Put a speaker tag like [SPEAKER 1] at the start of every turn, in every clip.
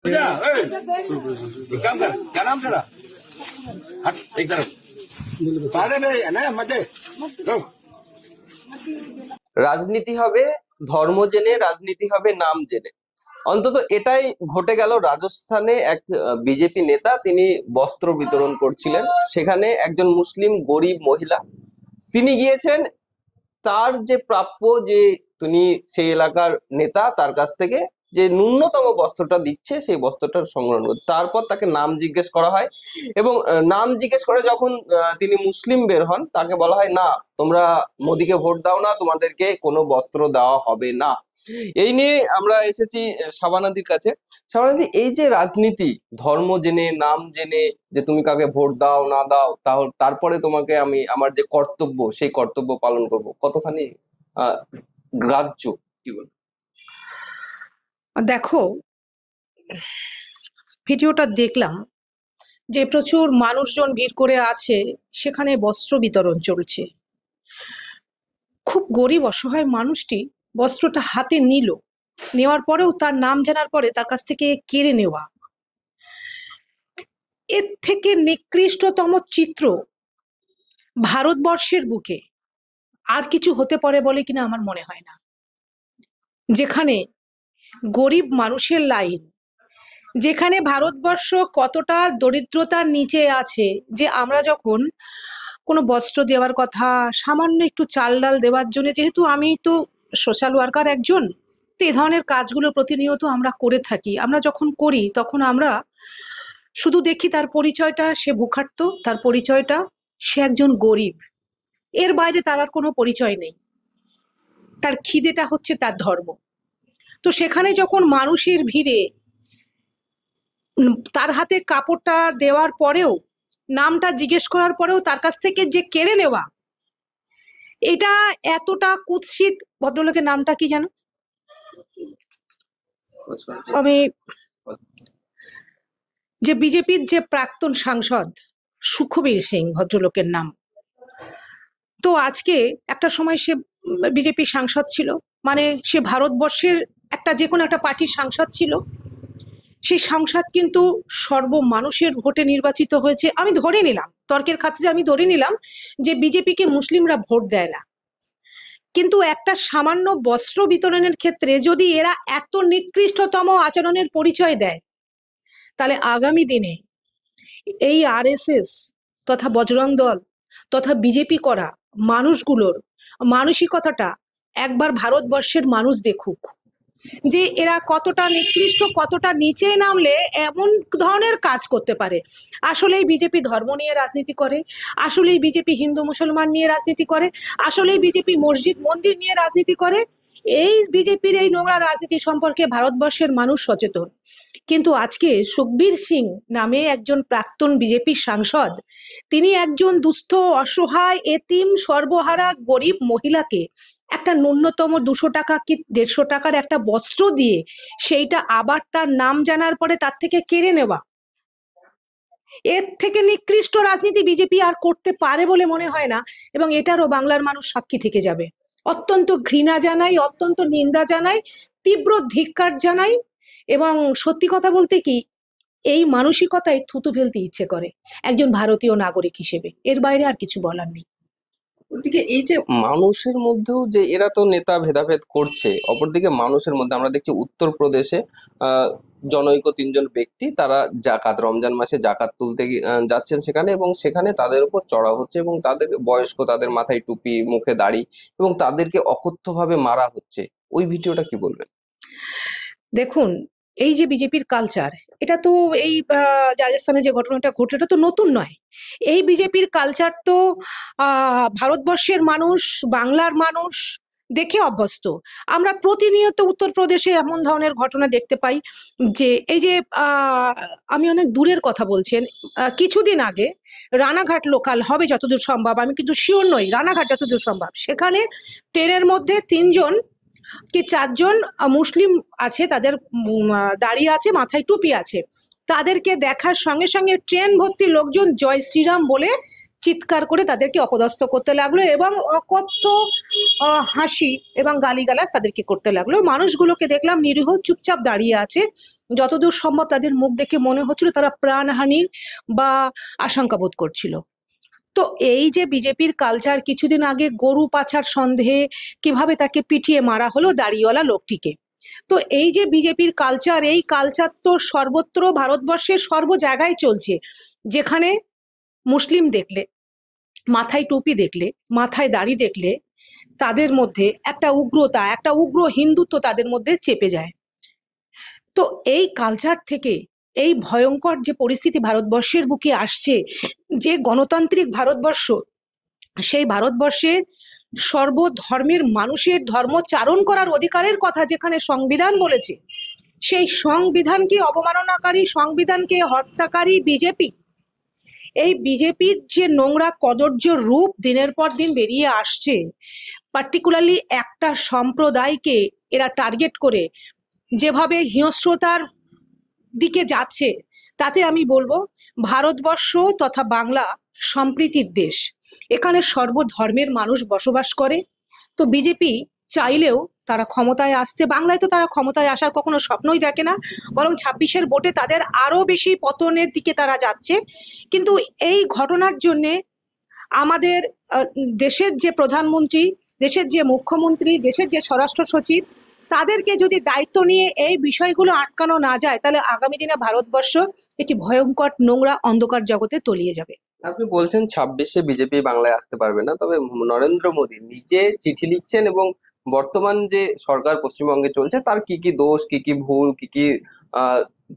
[SPEAKER 1] जा, एक काम कर, क्या नाम तेरा? हट एक तरफ। पाले में है ना मत दे। लो।
[SPEAKER 2] রাজনীতি হবে ধর্ম জেনে, রাজনীতি হবে নাম জেনে। অন্তত এটাই ঘটে গেল রাজস্থানে। এক বিজেপি নেতা তিনি বস্ত্র বিতরণ করছিলেন, সেখানে একজন মুসলিম গরিব মহিলা তিনি গিয়েছেন তার যে প্রাপ্য, যে তিনি সেই এলাকার নেতা, তার কাছ থেকে যে ন্যূনতম বস্ত্রটা দিচ্ছে সেই বস্ত্রটা সংগ্রহ করতে। তারপর তাকে নাম জিজ্ঞেস করা হয় এবং নাম জিজ্ঞেস করে যখন তিনি মুসলিম বের হন, তাকে বলা হয় না, তোমরা মোদিকে ভোট দাও না, তোমাদেরকে কোনো বস্ত্র দেওয়া হবে না। এই নিয়ে আমরা এসেছি শাবানাদির কাছে। শাবানাদি, এই যে রাজনীতি ধর্ম জেনে নাম জেনে, যে তুমি কাকে ভোট দাও না দাও, তারপরে তোমাকে আমি আমার যে কর্তব্য সেই কর্তব্য পালন করব, কতখানি গ্রাহ্য, কি বল?
[SPEAKER 3] দেখো, ভিডিওটা দেখলাম যে প্রচুর মানুষজন ভিড় করে আছে, সেখানে বস্ত্র বিতরণ চলছে। খুব গরিব অসহায় মানুষটি বস্ত্রটা হাতে নিল, নেওয়ার পরেও তার নাম জানার পরে তার কাছ থেকে কেড়ে নেওয়া, এর থেকে নিকৃষ্টতম চিত্র ভারতবর্ষের বুকে আর কিছু হতে পারে বলে কিনা আমার মনে হয় না। যেখানে গরিব মানুষের লাইন, যেখানে ভারতবর্ষ কতটা দরিদ্রতার নিচে আছে, যে আমরা যখন কোনো বস্ত্র দেওয়ার কথা, সামান্য একটু চাল ডাল দেওয়ার জন্য, যেহেতু আমি তো সোশ্যাল ওয়ার্কার একজন, তো এই ধরনের কাজগুলো প্রতিনিয়ত আমরা করে থাকি। আমরা যখন করি তখন আমরা শুধু দেখি তার পরিচয়টা সে ভূখার্ত, তার পরিচয়টা সে একজন গরিব, এর বাইরে তার আর কোনো পরিচয় নেই। তার খিদেটা হচ্ছে তার ধর্ম। তো সেখানে যখন মানুষের ভিড়ে তার হাতে কাপড়টা দেওয়ার পরেও, নামটা জিজ্ঞেস করার পরেও তার কাছ থেকে যে কেড়ে নেওয়া, এটা এতটা কুৎসিত। ভদ্রলোকের নামটা কি জানো? আমি যে বিজেপির যে প্রাক্তন সাংসদ সুখবীর সিং ভদ্রলোকের নাম। তো আজকে একটা সময় সে বিজেপির সাংসদ ছিল, মানে সে ভারতবর্ষের একটা যে কোনো একটা পার্টির সাংসদ ছিল। সেই সংসদ কিন্তু সর্বমানুষের ভোটে নির্বাচিত হয়েছে। আমি ধরে নিলাম, তর্কের খাতিরে আমি ধরে নিলাম যে বিজেপিকে মুসলিমরা ভোট দেয় না, কিন্তু একটা সামান্য বস্ত্র বিতরণের ক্ষেত্রে যদি এরা এত নিকৃষ্টতম আচরণের পরিচয় দেয়, তাহলে আগামী দিনে এই আরএসএস তথা বজরং দল তথা বিজেপি করা মানুষগুলোর মানসিকতাটা একবার ভারতবর্ষের মানুষ দেখুক, যে এরা কতটা নিকৃষ্ট, কতটা নিচে নামলে এমন ধরনের কাজ করতে পারে। আসলেই বিজেপি ধর্ম নিয়ে রাজনীতি করে, আসলেই বিজেপি হিন্দু মুসলমান নিয়ে রাজনীতি করে, আসলেই বিজেপি মসজিদ মন্দির নিয়ে রাজনীতি করে। এই বিজেপির এই নোংরা রাজনীতি সম্পর্কে ভারতবর্ষের মানুষ সচেতন। কিন্তু আজকে সুখবীর সিং নামে একজন প্রাক্তন বিজেপি সাংসদ, তিনি একজন দুস্থ অসহায় এতিম সর্বহারা গরিব মহিলাকে একটা ন্যূনতম 200 টাকা কি 150 টাকার একটা বস্ত্র দিয়ে সেইটা আবার তার নাম জানার পরে তার থেকে কেড়ে নেওয়া, এর থেকে নিকৃষ্ট রাজনীতি বিজেপি আর করতে পারে বলে মনে হয় না। এবং এটারও বাংলার মানুষ সাক্ষী থেকে যাবে। অত্যন্ত ঘৃণা জানাই, অত্যন্ত নিন্দা জানাই, তীব্র ধিক্কার জানাই। এবং সত্যি কথা বলতে কি, এই মানসিকতায় থুতু ফেলতে ইচ্ছে করে একজন ভারতীয় নাগরিক হিসেবে। এর বাইরে আর কিছু বলার নেই।
[SPEAKER 2] ওদিকে এই যে মানুষের মধ্যেও যে এরা তো নেতা ভেদাভেদ করছে, অপরদিকে মানুষের মধ্যে আমরা দেখছি উত্তরপ্রদেশে জনৈক 3জন ব্যক্তি তারা জাকাত, রমজান মাসে জাকাত তুলতে যাচ্ছেন সেখানে, এবং সেখানে তাদের উপর চড়া হচ্ছে এবং তাদের বয়স্ক, তাদের মাথায় টুপি, মুখে দাড়ি, এবং তাদেরকে অকথ্যভাবে মারা হচ্ছে। ওই ভিডিওটা কি বলবেন?
[SPEAKER 3] দেখুন, এই যে বিজেপির কালচার, এটা তো এই রাজস্থানে যে ঘটনাটা ঘটলো এটা তো নতুন নয়। এই বিজেপির কালচার তো ভারতবর্ষের মানুষ, বাংলার মানুষ দেখে অভ্যস্ত। আমরা প্রতিনিয়ত উত্তরপ্রদেশে এমন ধরনের ঘটনা দেখতে পাই যে এই যে আমি অনেক দূরের কথা বলছেন, কিছুদিন আগে রানাঘাট লোকাল হবে যতদূর সম্ভব, আমি কিন্তু শিওর নই, রানাঘাট যতদূর সম্ভব, সেখানে ট্রেনের মধ্যে 3জন কি 4জন মুসলিম আছে, তাদের দাড়ি আছে, মাথায় টুপি আছে। তাদেরকে দেখার সঙ্গে সঙ্গে ট্রেন ভর্তি লোকজন জয় শ্রীরাম বলে চিৎকার করে তাদেরকে অপদস্থ করতে লাগলো এবং অকথ্য হাসি এবং গালিগালাজ তাদেরকে করতে লাগলো। মানুষগুলোকে দেখলাম নিরীহ চুপচাপ দাঁড়িয়ে আছে, যতদূর সম্ভব তাদের মুখ দেখে মনে হচ্ছিল তারা প্রাণহানির বা আশঙ্কা বোধ করছিল। তো এই যে বিজেপির কালচার, কিছুদিন আগে গরু পাচার সন্দেহে কিভাবে তাকে পিটিয়ে মারা হলো দাড়িওয়ালা লোকটিকে, তো এই যে বিজেপির কালচার, এই কালচার তো সর্বত্র ভারতবর্ষের সর্ব জায়গায় চলছে। যেখানে মুসলিম দেখলে, মাথায় টুপি দেখলে, মাথায় দাড়ি দেখলে তাদের মধ্যে একটা উগ্রতা, একটা উগ্র হিন্দুত্ব তাদের মধ্যে চেপে যায়। তো এই কালচার থেকে এই ভয়ঙ্কর যে পরিস্থিতি ভারতবর্ষের বুকে আসছে, যে গণতান্ত্রিক ভারতবর্ষ, সেই ভারতবর্ষে সর্বধর্মের মানুষের ধর্মচারণ করার অধিকারের কথা যেখানে সংবিধান বলেছে, সেই সংবিধানকে অবমাননাকারী, সংবিধানকে হত্যাকারী বিজেপি, এই বিজেপির যে নোংরা কদর্য রূপ দিনের পর দিন বেরিয়ে আসছে, পার্টিকুলারলি একটা সম্প্রদায়কে এরা টার্গেট করে যেভাবে হিংস্রতার দিকে যাচ্ছে, তাতে আমি বলবো ভারতবর্ষ তথা বাংলা সম্প্রীতির দেশ, এখানে সর্বধর্মের মানুষ বসবাস করে। তো বিজেপি চাইলেও তারা ক্ষমতায় আসতে, বাংলায় তো তারা ক্ষমতায় আসার কখনো স্বপ্নই দেখে না, বরং 26-এর ভোটে তাদের আরো বেশি পতনের দিকে তারা যাচ্ছে। কিন্তু এই ঘটনার জন্যে আমাদের দেশের যে প্রধানমন্ত্রী, দেশের যে মুখ্যমন্ত্রী, দেশের যে স্বরাষ্ট্র সচিব, তাদেরকে যদি দায়িত্ব নিয়ে এই বিষয়গুলো আটকানো না যায়, তাহলে আগামী দিনে ভারতবর্ষ একটি ভয়ঙ্কর নোংরা অন্ধকার জগতে তলিয়ে যাবে।
[SPEAKER 2] আপনি বলছেন 26-এ বিজেপি বাংলায় আসতে পারবে না, তবে নরেন্দ্র মোদী নিজে চিঠি লিখছেন এবং বর্তমান যে সরকার পশ্চিমবঙ্গে চলছে তার কি কি দোষ, কি কি ভুল, কি কি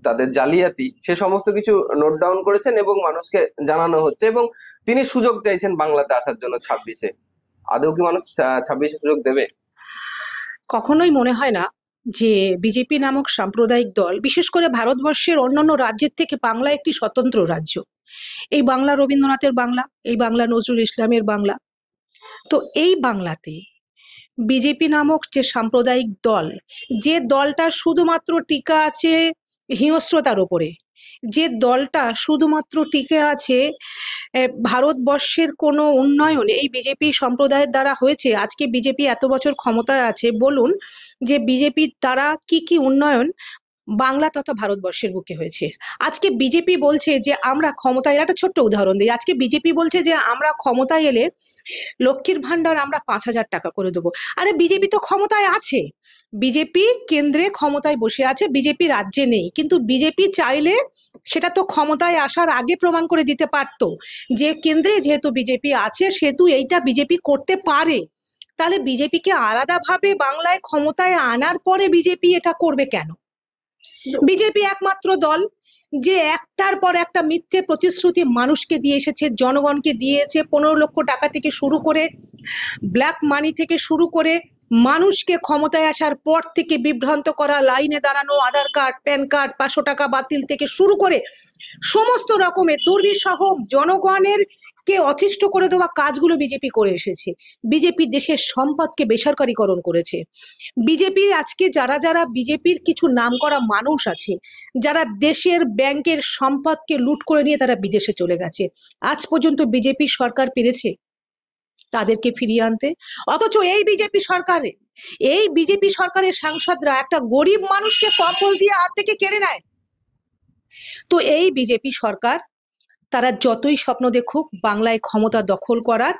[SPEAKER 2] তাদের জালিয়াতি, সে সমস্ত কিছু নোট ডাউন করেছেন এবং মানুষকে জানানো হচ্ছে এবং তিনি সুযোগ চাইছেন বাংলাতে আসার জন্য 26-এ। আদৌ কি মানুষ 26-এ সুযোগ দেবে?
[SPEAKER 3] কখনোই মনে হয় না যে বিজেপি নামক সাম্প্রদায়িক দল, বিশেষ করে ভারতবর্ষের অন্যান্য রাজ্যের থেকে বাংলা একটি স্বতন্ত্র রাজ্য। এই বাংলা রবীন্দ্রনাথের বাংলা, এই বাংলা নজরুল ইসলামের বাংলা। তো এই বাংলাতে বিজেপি নামক যে সাম্প্রদায়িক দল, যে দলটা শুধুমাত্র টিকা আছে হিংস্রতার ওপরে, যে দলটা শুধুমাত্র টিকে আছে ভারতবর্ষের কোনো উন্নয়ন এই বিজেপি সম্প্রদায়ের দ্বারা হয়েছে। আজকে বিজেপি এত বছর ক্ষমতায় আছে, বলুন যে বিজেপির দ্বারা কি কি উন্নয়ন বাংলা তথা ভারতবর্ষের বুকে হয়েছে। আজকে বিজেপি বলছে যে আমরা ক্ষমতায়, একটা ছোট্ট উদাহরণ দিই, আজকে বিজেপি বলছে যে আমরা ক্ষমতায় এলে লক্ষ্মীর ভান্ডার আমরা 5,000 টাকা করে দেবো। আরে বিজেপি তো ক্ষমতায় আছে, বিজেপি কেন্দ্রে ক্ষমতায় বসে আছে, বিজেপি রাজ্যে নেই, কিন্তু বিজেপি চাইলে সেটা তো ক্ষমতায় আসার আগে প্রমাণ করে দিতে পারতো যে কেন্দ্রে যেহেতু বিজেপি আছে সেহেতু এইটা বিজেপি করতে পারে। তাহলে বিজেপিকে আলাদাভাবে বাংলায় ক্ষমতায় আনার পরে বিজেপি এটা করবে কেন? বিজেপি একমাত্র দল যে একটার পর একটা মিথ্যে প্রতিশ্রুতি মানুষকে দিয়ে এসেছে, জনগণকে দিয়েছে। 15 লক্ষ টাকা থেকে শুরু করে, ব্ল্যাক মানি থেকে শুরু করে, মানুষকে ক্ষমতায় আসার পর থেকে বিভ্রান্ত করা, লাইনে দাঁড়ানো, আধার কার্ড, প্যান কার্ড, 500 টাকা বাতিল থেকে শুরু করে সমস্ত রকমের দুর্বিষহ জনগণের কে অতিষ্ঠ করে দেওয়া কাজগুলো বিজেপি করে এসেছে। বিজেপি দেশের সম্পদকে বেসরকারীকরণ করেছে। বিজেপি আজকে যারা যারা বিজেপির কিছু নামকরা মানুষ আছে, যারা দেশের ব্যাংকের সম্পদকে লুট করে নিয়ে তারা বিদেশে চলে গেছে, আজ পর্যন্ত বিজেপি সরকার পেরেছে তাদেরকে ফিরিয়ে আনতে? অথচ এই বিজেপি সরকারের সাংসদরা একটা গরিব মানুষকে কম্বল দিয়ে হাত থেকে কেড়ে নেয়। তো এই বিজেপি সরকার, তারা যতই স্বপ্ন দেখুক বাংলায় ক্ষমতা দখল করার,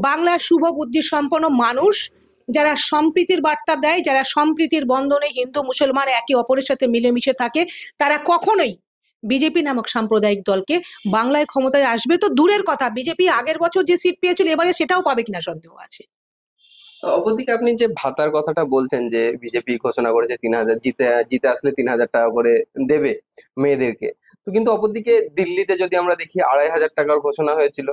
[SPEAKER 3] বাংলার শুভ বুদ্ধি সম্পন্ন মানুষ যারা সম্প্রীতির বার্তা দেয়, যারা সম্প্রীতির বন্ধনে হিন্দু মুসলমান একে অপরের সাথে মিলেমিশে থাকে, তারা কখনোই বিজেপি নামক সাম্প্রদায়িক দলকে বাংলায় ক্ষমতায় আসবে তো দূরের কথা, বিজেপি আগের বছর যে সিট পেয়েছিল এবারে সেটাও পাবে কিনা সন্দেহ আছে।
[SPEAKER 2] অপরদিকে আপনি যে ভাতার কথাটা বলছেন যে বিজেপি ঘোষণা করেছে 3,000, জিতে আসলে 3,000 টাকা করে দেবে মেয়েদেরকে, তো কিন্তু অপরদিকে দিল্লিতে যদি আমরা দেখি 2,500 টাকার ঘোষণা হয়েছিল,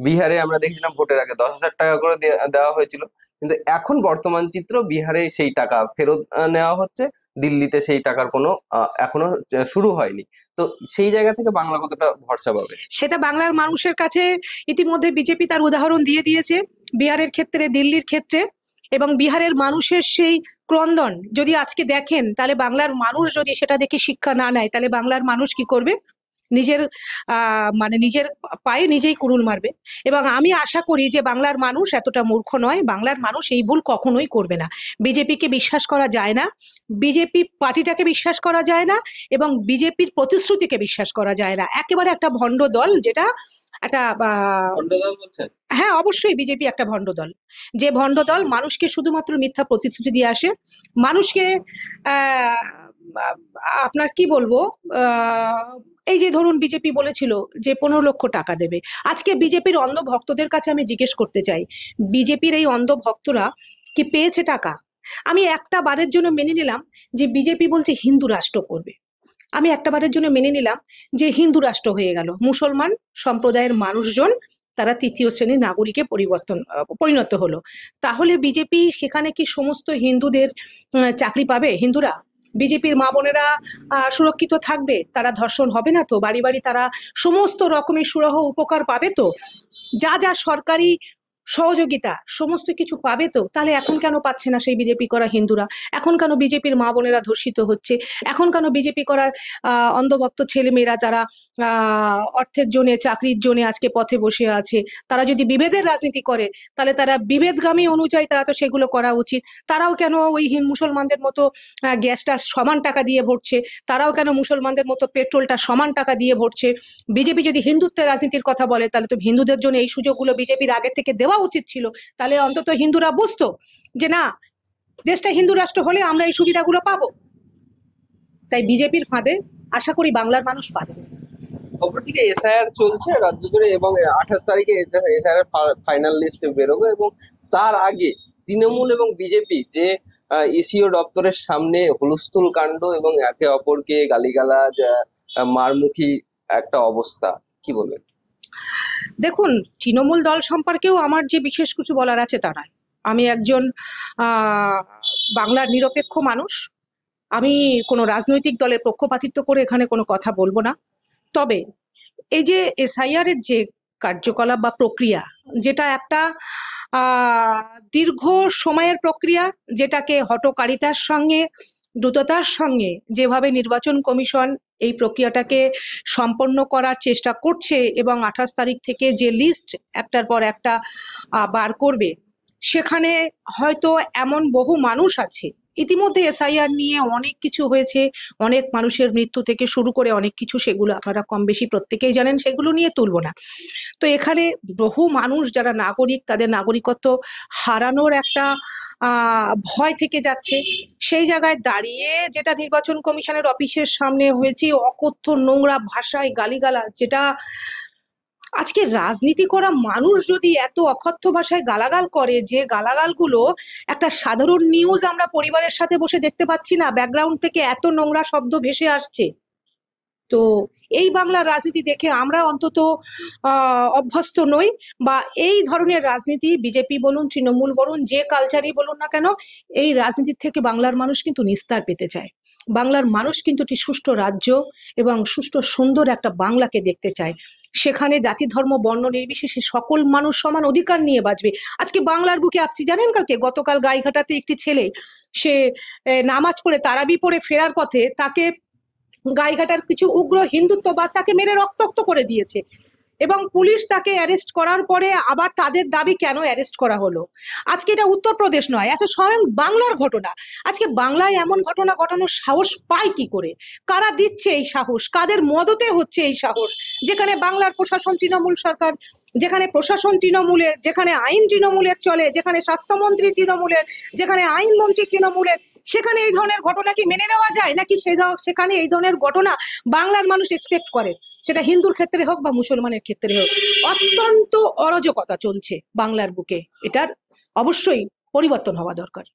[SPEAKER 2] বিহারে আমরা দেখেছিলাম ভোটের আগে 10,000 টাকা করে দেওয়া হয়েছিল, কিন্তু এখন বর্তমান চিত্র বিহারে সেই টাকা ফেরত নেওয়া হচ্ছে, দিল্লিতে সেই টাকার কোনো এখনো শুরু হয়নি। তো সেই জায়গা থেকে বাংলা কতটা ভরসা পাবে?
[SPEAKER 3] সেটা বাংলার মানুষের কাছে ইতিমধ্যে বিজেপি তার উদাহরণ দিয়ে দিয়েছে, বিহারের ক্ষেত্রে, দিল্লির ক্ষেত্রে। এবং বিহারের মানুষের সেই ক্রন্দন যদি আজকে দেখেন, তাহলে বাংলার মানুষ যদি সেটা দেখে শিক্ষা না নেয়, তাহলে বাংলার মানুষ কি করবে? নিজের মানে নিজের পায়ে নিজেই কুড়ুল মারবে। এবং আমি আশা করি যে বাংলার মানুষ এতটা মূর্খ নয়, বাংলার মানুষ এই ভুল কখনোই করবে না। বিজেপিকে বিশ্বাস করা যায় না, বিজেপি পার্টিটাকে বিশ্বাস করা যায় না, এবং বিজেপির প্রতিশ্রুতিকে বিশ্বাস করা যায় না। একেবারে একটা ভণ্ড দল, যেটা একটা
[SPEAKER 2] খণ্ডদল বলছেন?
[SPEAKER 3] হ্যাঁ, অবশ্যই বিজেপি একটা ভণ্ড দল। যে ভণ্ড দল মানুষকে শুধুমাত্র মিথ্যা প্রতিশ্রুতি দিয়ে আসে, মানুষকে আহ, আপনার কি বলবো, এই যে ধরুন বিজেপি বলেছিল যে 15 লক্ষ টাকা দেবে। আজকে বিজেপির অন্ধ ভক্তদের কাছে আমি জিজ্ঞেস করতে চাই, বিজেপির এই অন্ধ ভক্তরা কি পেয়েছে টাকা? আমি একটা বারের জন্য মেনে নিলাম যে বিজেপি বলছে হিন্দু রাষ্ট্র করবে, আমি একটা বারের জন্য মেনে নিলাম যে হিন্দু রাষ্ট্র হয়ে গেল, মুসলমান সম্প্রদায়ের মানুষজন তারা তৃতীয় শ্রেণীর নাগরিকে পরিণত হলো। তাহলে বিজেপি সেখানে কি সমস্ত হিন্দুদের চাকরি পাবে? হিন্দুরা, বিজেপির মা বোনেরা সুরক্ষিত থাকবে? তারা ধর্ষণ হবে না তো? বাড়ি বাড়ি তারা সমস্ত রকমের সুরাহ উপকার পাবে তো? যা যা সরকারি সহযোগিতা সমস্ত কিছু পাবে তো? তাহলে এখন কেন পাচ্ছে না সেই বিজেপি করা হিন্দুরা? এখন কেন বিজেপির মা বোনেরা ধর্ষিত হচ্ছে? এখন কেন বিজেপি করা অন্ধভক্ত ছেলেমেয়েরা তারা অর্থের জন্যে, চাকরির জন্যে আজকে পথে বসে আছে? তারা যদি বিভেদের রাজনীতি করে তাহলে তারা বিভেদগামী অনুযায়ী তারা তো সেগুলো করা উচিত। তারাও কেন ওই মুসলমানদের মতো গ্যাসটা সমান টাকা দিয়ে ভরছে? তারাও কেন মুসলমানদের মতো পেট্রোলটা সমান টাকা দিয়ে ভরছে? বিজেপি যদি হিন্দুত্বের রাজনীতির কথা বলে তাহলে তো হিন্দুদের জন্য এই সুযোগগুলো বিজেপির আগে থেকে দেওয়া উচিত ছিল। তাহলে অন্তত হিন্দুরা বুঝতো যে না, দেশটা হিন্দু রাষ্ট্র হলে আমরা এই সুবিধাগুলো পাবো। তাই বিজেপির ফাঁদে আশা করি বাংলার মানুষ পাবে।
[SPEAKER 2] অপরদিকে এসআইআর চলছে রাজ্য জুড়ে এবং 28 তারিখে এসআইআর এর ফাইনাল লিস্ট বেরোবে, এবং তার আগে তৃণমূল এবং বিজেপি যে ইসিও দপ্তরের সামনে হুলস্থুল কাণ্ড এবং একে অপরকে গালিগালাজ, মারমুখী একটা অবস্থা, কি বলবেন?
[SPEAKER 3] দেখুন, তৃণমূল দল সম্পর্কেও আমার যে বিশেষ কিছু বলার আছে তা নয়। আমি একজন বাংলার নিরপেক্ষ মানুষ, আমি কোনো রাজনৈতিক দলের পক্ষপাতিত্ব করে এখানে কোনো কথা বলবো না। তবে এই যে এসআইআর এর যে কার্যকলাপ বা প্রক্রিয়া, যেটা একটা দীর্ঘ সময়ের প্রক্রিয়া, যেটাকে হঠকারিতার সঙ্গে, দ্রুততার সঙ্গে যেভাবে নির্বাচন কমিশন এই প্রক্রিয়াটাকে সম্পন্ন করার চেষ্টা করছে, এবং 28 তারিখ থেকে যে লিস্ট একটার পর একটা বার করবে, সেখানে হয়তো এমন বহু মানুষ আছে, ইতিমধ্যে এসআইআর নিয়ে অনেক কিছু হয়েছে, অনেক মানুষের মৃত্যু থেকে শুরু করে অনেক কিছু, সেগুলো আপনারা কম বেশি প্রত্যেকেই জানেন, সেগুলো নিয়ে তুলব না। তো এখানে বহু মানুষ যারা নাগরিক, তাদের নাগরিকত্ব হারানোর একটা ভয় থেকে যাচ্ছে। সেই জায়গায় দাঁড়িয়ে যেটা নির্বাচন কমিশনের অফিসের সামনে হয়েছে, অকথ্য নোংরা ভাষায় গালিগালাজ, যেটা আজকে রাজনীতি করা মানুষ যদি এত অকথ্য ভাষায় গালাগাল করে, যে গালাগালগুলো একটা সাধারণ নিউজ আমরা পরিবারের সাথে বসে দেখতে পাচ্ছি না, ব্যাকগ্রাউন্ড থেকে এত নোংরা শব্দ ভেসে আসছে। তো এই বাংলার রাজনীতি দেখে আমরা অন্তত অভ্যস্ত নই, বা এই ধরনের রাজনীতি বিজেপি বলুন, তৃণমূল বলুন, যে কালচারই বলুন না কেন, এই রাজনীতির থেকে বাংলার মানুষ কিন্তু নিস্তার পেতে চায়। বাংলার মানুষ কিন্তু একটি সুষ্ঠু রাজ্য এবং সুষ্ঠু সুন্দর একটা বাংলাকে দেখতে চায়, সেখানে জাতি ধর্ম বর্ণ নির্বিশেষে সকল মানুষ সমান অধিকার নিয়ে বাঁচবে। আজকে বাংলার বুকে আপনি জানেন, গতকাল গাইঘাটাতে একটি ছেলে, সে নামাজ পড়ে তারাবি পড়ে ফেরার পথে তাকে গাইঘাটার কিছু উগ্র হিন্দুত্ববাদ তাকে মেরে রক্তাক্ত করে দিয়েছে, এবং পুলিশ তাকে অ্যারেস্ট করার পরে আবার তাদের দাবি কেন অ্যারেস্ট করা হলো। আজকে এটা উত্তরপ্রদেশ নয়, আচ্ছা স্বয়ং বাংলার ঘটনা। আজকে বাংলায় এমন ঘটনা ঘটানোর সাহস পায় কি করে? কারা দিচ্ছে এই সাহস? কাদের মদতে হচ্ছে এই সাহস? যেখানে বাংলার প্রশাসন তৃণমূল সরকার, যেখানে প্রশাসন তৃণমূলের, যেখানে আইন তৃণমূলের চলে, যেখানে স্বাস্থ্যমন্ত্রী তৃণমূলের, যেখানে আইনমন্ত্রী তৃণমূলের, সেখানে এই ধরনের ঘটনা কি মেনে নেওয়া যায়? নাকি সেখানে এই ধরনের ঘটনা বাংলার মানুষ এক্সপেক্ট করে, সেটা হিন্দুর ক্ষেত্রে হোক বা মুসলমানের ক্ষেত্রে হোক? অত্যন্ত অরাজকতা চলছে বাংলার বুকে, এটার অবশ্যই পরিবর্তন হওয়া দরকার।